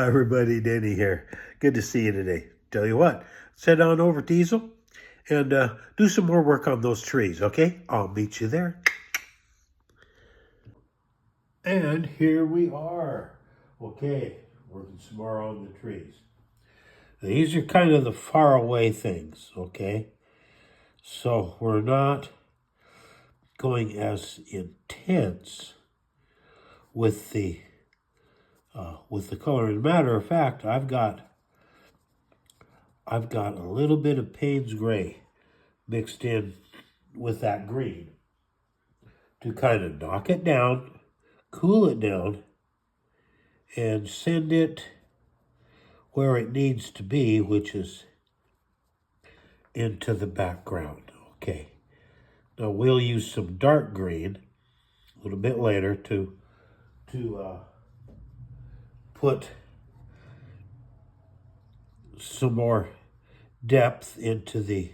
everybody, Denny here. Good to see you today. Tell you what, let's head on over to Easel and do some more work on those trees, okay? I'll meet you there. And here we are. Okay, working some more on the trees. These are kind of the far away things, okay? So we're not going as intense with the color. As a matter of fact, I've got a little bit of Payne's gray mixed in with that green to kind of knock it down, cool it down, and send it where it needs to be, which is into the background. Okay. Now we'll use some dark green a little bit later to put some more depth into the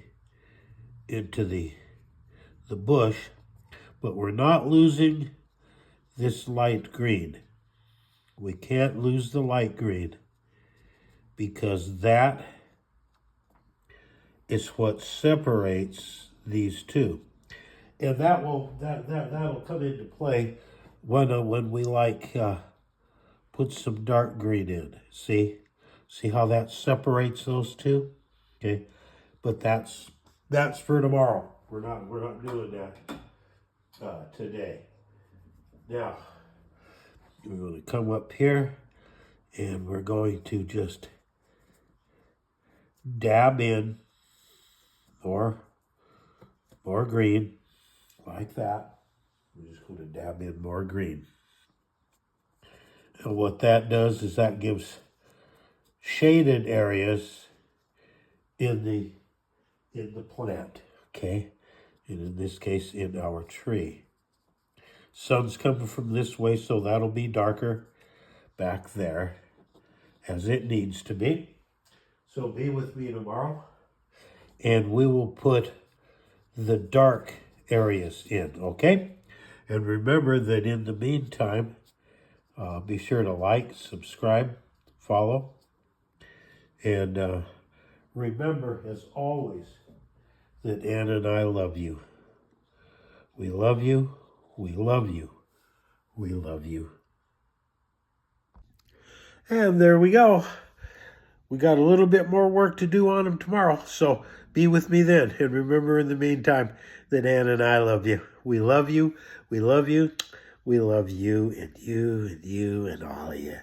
bush, but we're not losing this light green. We can't lose the light green because that is what separates these two. And that'll come into play when we put some dark green in. See how that separates those two? Okay, but that's for tomorrow. We're not doing that today. Now we're going to come up here and we're going to just dab in more green like that. We're just going to dab in more green. And what that does is that gives shaded areas in the plant, okay? And in this case, in our tree. Sun's coming from this way, so that'll be darker back there as it needs to be. So be with me tomorrow, and we will put the dark areas in, okay? And remember that in the meantime, be sure to like, subscribe, follow, and remember, as always, that Ann and I love you. We love you. We love you. We love you. And there we go. We got a little bit more work to do on them tomorrow, so be with me then. And remember in the meantime that Ann and I love you. We love you. We love you. We love you and you and you and all of you.